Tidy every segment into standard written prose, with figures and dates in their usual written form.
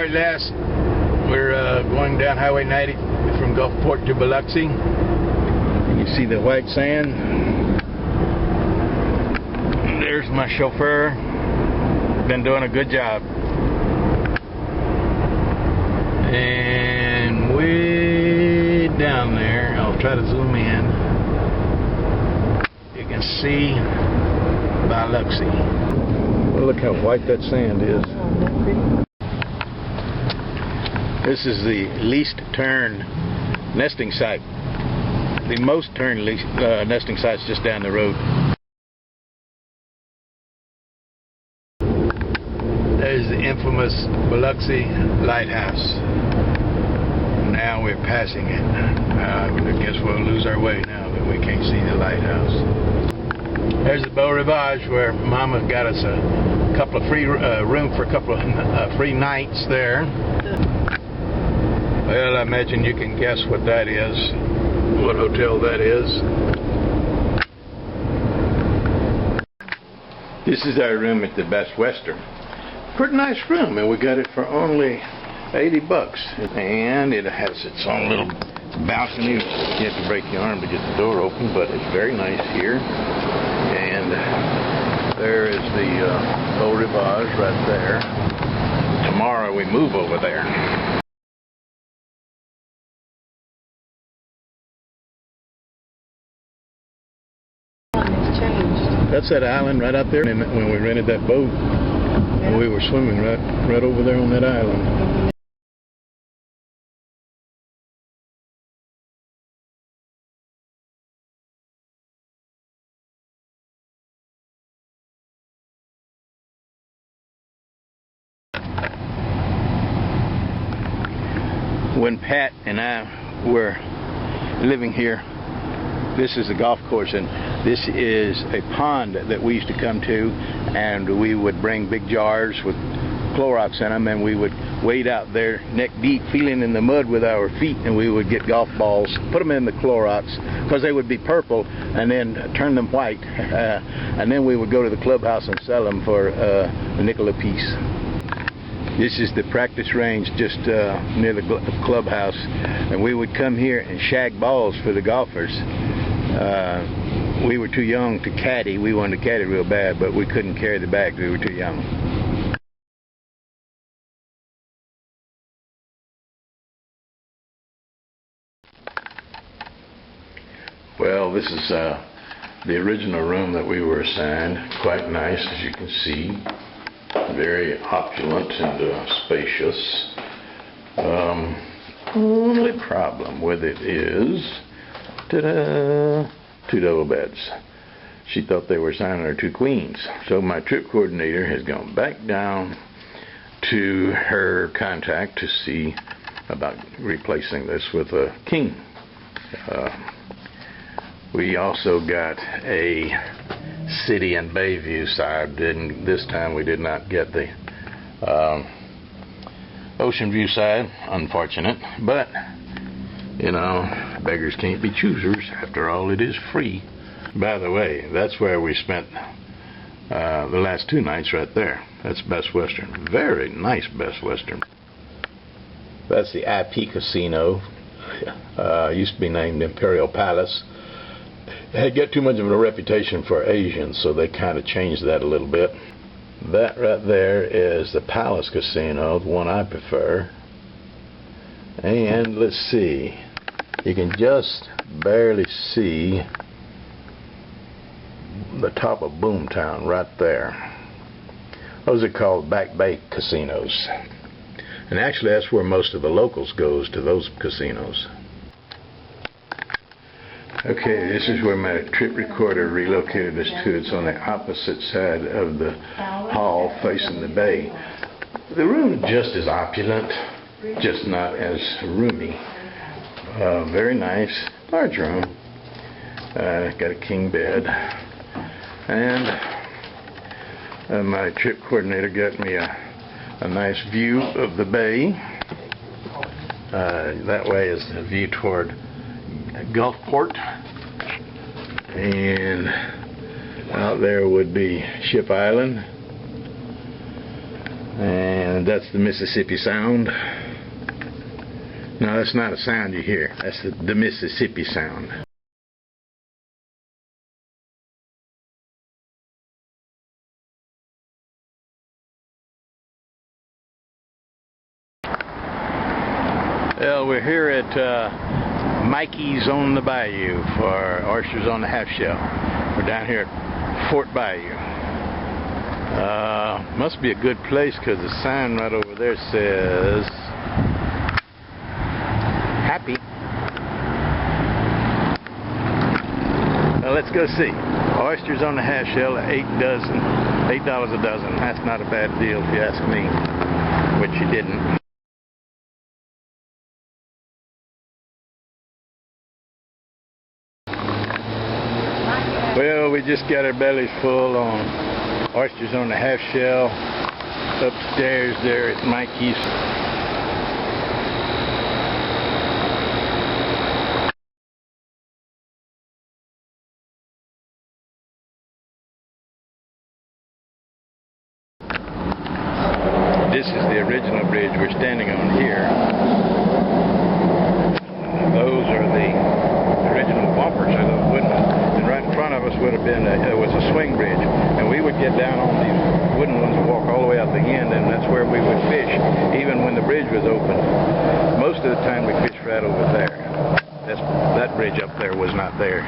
Alright, lads, we're going down Highway 90 from Gulfport to Biloxi. You see the white sand. There's my chauffeur. Been doing a good job. And way down there, I'll try to zoom in. You can see Biloxi. Well, look how white that sand is. This is the least turn nesting site. The most turn nesting site's just down the road. There's the infamous Biloxi lighthouse. Now we're passing it. I guess we'll lose our way now that we can't see the lighthouse. There's the Beau Rivage where Mama got us a couple of free room for a couple of free nights there. Well, I imagine you can guess what that is, what hotel that is. This is our room at the Best Western. Pretty nice room, and we got it for only $80. And it has its own little balcony. You have to break your arm to get the door open, but it's very nice here. And there is the Beau Rivage right there. Tomorrow we move over there. That's that island right out there. And when we rented that boat, and we were swimming right over there on that island. When Pat and I were living here, this is the golf course, and this is a pond that we used to come to, and we would bring big jars with Clorox in them, and we would wade out there neck deep, feeling in the mud with our feet, and we would get golf balls, put them in the Clorox, because they would be purple, and then turn them white, and then we would go to the clubhouse and sell them for a nickel a piece. This is the practice range just near the clubhouse, and we would come here and shag balls for the golfers. We were too young to caddy. We wanted to caddy real bad, but we couldn't carry the bags. We were too young. Well, this is the original room that we were assigned. Quite nice, as you can see. Very opulent and spacious. Only problem with it is, ta-da, 2 double beds. She thought they were assigning her 2 queens. So my trip coordinator has gone back down to her contact to see about replacing this with a king. We also got a city and Bayview side. This time we did not get the ocean view side. Unfortunate, but you know, beggars can't be choosers. After all, it is free. By the way, that's where we spent the last 2 nights right there. That's Best Western. Very nice Best Western. That's the IP Casino. Used to be named Imperial Palace. Had got too much of a reputation for Asians, so they kind of changed that a little bit. That right there is the Palace Casino, the one I prefer. And let's see, you can just barely see the top of Boomtown right there. Those are called Back Bay casinos. And actually that's where most of the locals goes, to those casinos. Okay, this is where my trip recorder relocated us to. It's on the opposite side of the hall facing the bay. The room is just as opulent, just not as roomy. Very nice, large room. Got a king bed. And my trip coordinator got me a nice view of the bay. That way is the view toward Gulfport, and out there would be Ship Island. And that's the Mississippi Sound. No, that's not a sound you hear. That's the Mississippi Sound. Well, we're here at Mikey's on the Bayou for oysters on the half shell. We're down here at Fort Bayou. Must be a good place because the sign right over there says happy. Well, let's go see. Oysters on the half shell at $8 a dozen. That's not a bad deal if you ask me, which you didn't. Well, we just got our bellies full on oysters on the half shell upstairs there at Mikey's. This is the original bridge we're standing on here. Those are the original bumpers of the wooden ones. And right in front of us would have been was a swing bridge, and we would get down on these wooden ones and walk all the way out the end, and that's where we would fish, even when the bridge was open. Most of the time we fished right over there. That bridge up there was not there.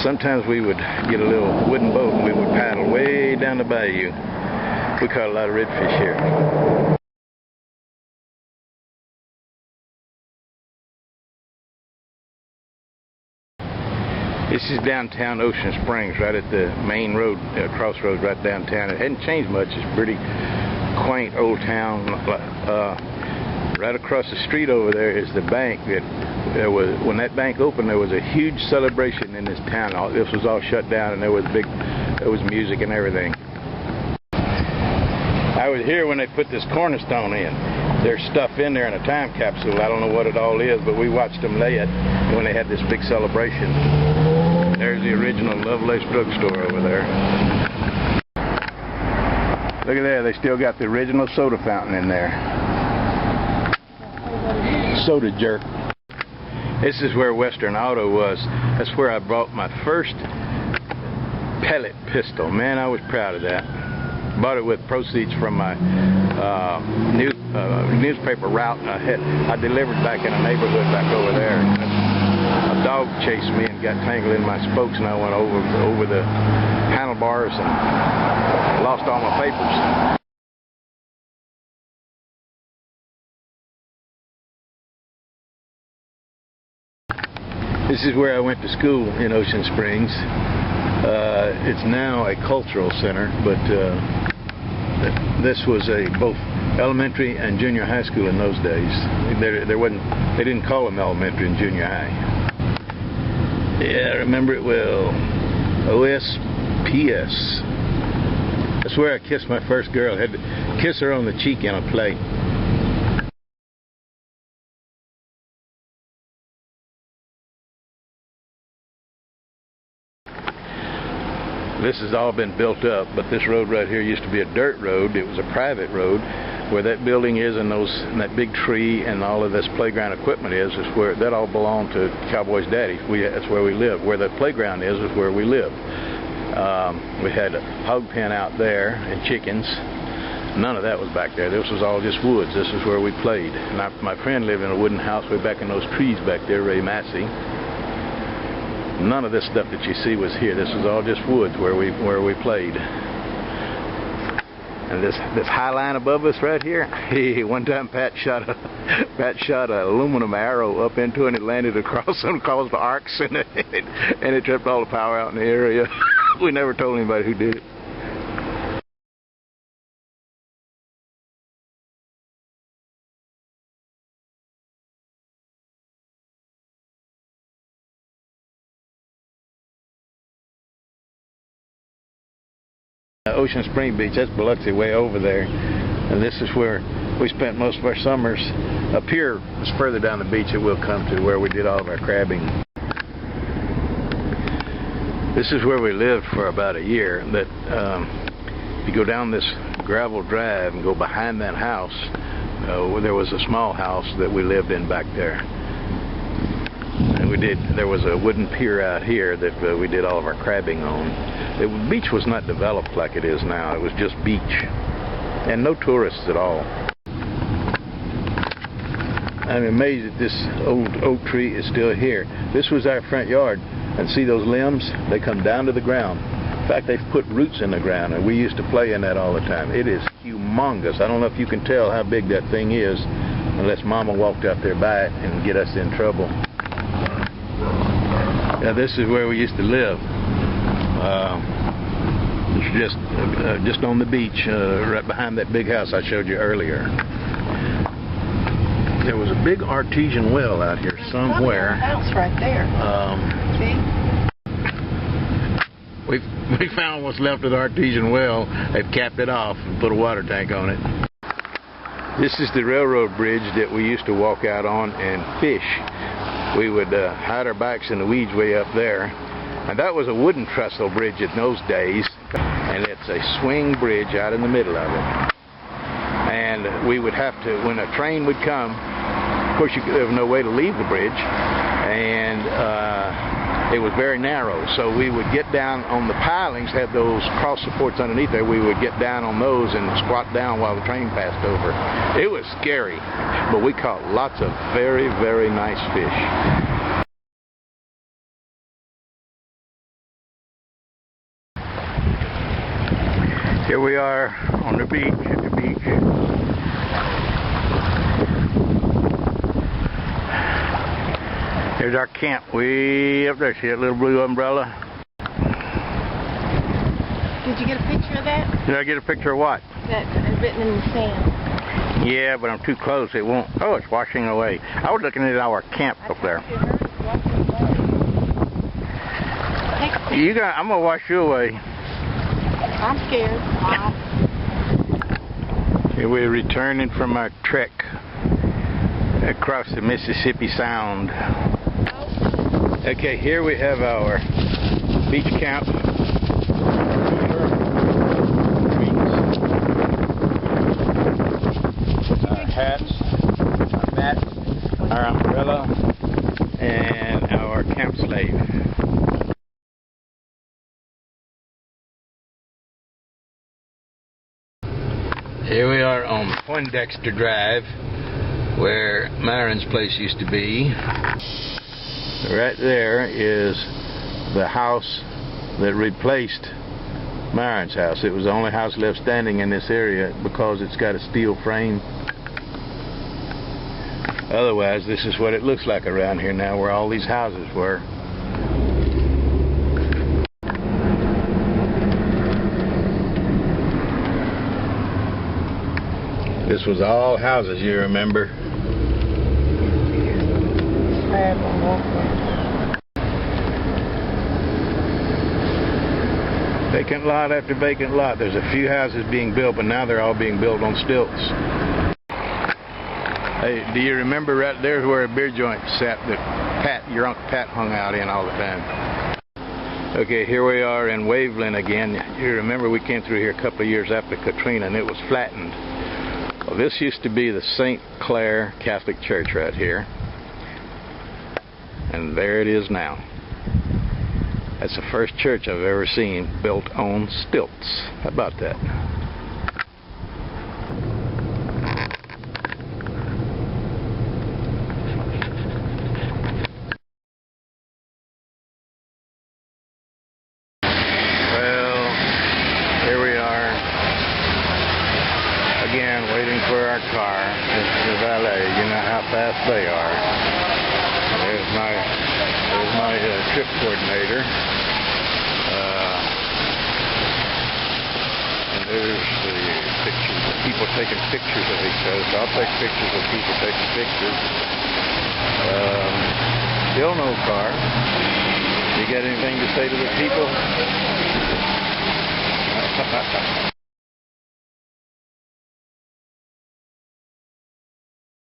Sometimes we would get a little wooden boat and we would paddle way down the bayou. We caught a lot of redfish here. This is downtown Ocean Springs, right at the main road, crossroads right downtown. It hadn't changed much. It's a pretty quaint old town. Right across the street over there is the bank. When that bank opened, there was a huge celebration in this town. This was all shut down, and there was music and everything. I was here when they put this cornerstone in. There's stuff in there in a time capsule. I don't know what it all is, but we watched them lay it when they had this big celebration. There's the original Lovelace drugstore over there. Look at there, they still got the original soda fountain in there. Soda jerk. This is where Western Auto was. That's where I bought my first pellet pistol. Man, I was proud of that. Bought it with proceeds from my newspaper route, and I delivered back in a neighborhood back over there. A dog chased me and got tangled in my spokes, and I went over the handlebars and lost all my papers. This is where I went to school in Ocean Springs. It's now a cultural center, but this was both elementary and junior high school in those days. They didn't call them elementary and junior high. Yeah, I remember it well. OSPS. That's where I kissed my first girl. I had to kiss her on the cheek in a play. This has all been built up, but this road right here used to be a dirt road. It was a private road. Where that building is and that big tree and all of this playground equipment is where that all belonged to Cowboy's daddy. That's where we lived. Where the playground is where we lived. We had a hog pen out there and chickens. None of that was back there. This was all just woods. This is where we played. And my friend lived in a wooden house way back in those trees back there, Ray Massey. None of this stuff that you see was here. This was all just woods where we played. And this high line above us right here, one time Pat shot an aluminum arrow up into it, and it landed across and caused arcs, and it tripped all the power out in the area. We never told anybody who did it. Ocean Spring Beach, that's Biloxi way over there, and this is where we spent most of our summers. Up here is further down the beach that we'll come to, where we did all of our crabbing. This is where we lived for about a year. That If you go down this gravel drive and go behind that house, there was a small house that we lived in back there. And there was a wooden pier out here that we did all of our crabbing on. The beach was not developed like it is now. It was just beach and no tourists at all. I'm amazed that this old oak tree is still here. This was our front yard, and see those limbs? They come down to the ground. In fact, they've put roots in the ground, and we used to play in that all the time. It is humongous. I don't know if you can tell how big that thing is unless Mama walked out there by it and get us in trouble. Now this is where we used to live. It's just on the beach, right behind that big house I showed you earlier. There was a big artesian well out here somewhere. House right there. See? We found what's left of the artesian well. They've capped it off and put a water tank on it. This is the railroad bridge that we used to walk out on and fish. We would hide our bikes in the weeds way up there. And that was a wooden trestle bridge in those days. And it's a swing bridge out in the middle of it. And we would have to, when a train would come, of course there was no way to leave the bridge, and it was very narrow, so we would get down on the pilings, had those cross supports underneath there. We would get down on those and squat down while the train passed over. It was scary, but we caught lots of very, very nice fish. Here we are on the beach, at the beach. There's our camp way up there. See that little blue umbrella? Did you get a picture of that? Did I get a picture of what? That written in the sand. Yeah, but I'm too close. It won't. Oh, it's washing away. I was looking at our camp up there. I'm gonna wash you away. I'm scared. Here we're returning from our trek across the Mississippi Sound. Okay, here we have our beach camp. Our hats, our mat, our umbrella, and our camp slave. Here we are on Poindexter Drive, where Myron's place used to be. Right there is the house that replaced Myron's house. It was the only house left standing in this area because it's got a steel frame. Otherwise, this is what it looks like around here now, where all these houses were. This was all houses, you remember. Vacant lot after vacant lot. There's a few houses being built, but now they're all being built on stilts. Hey, do you remember right there's where a beer joint sat that your Uncle Pat hung out in all the time? Okay, here we are in Waveland again. You remember we came through here a couple of years after Katrina and it was flattened. Well, this used to be the St. Clair Catholic Church right here. And there it is now. That's the first church I've ever seen built on stilts. How about that? Well, here we are again waiting for our car. This is the valet. You know how fast they are. There's my trip coordinator. And there's the pictures of people taking pictures of each other. So I'll take pictures of people taking pictures. Still no car. You got anything to say to the people?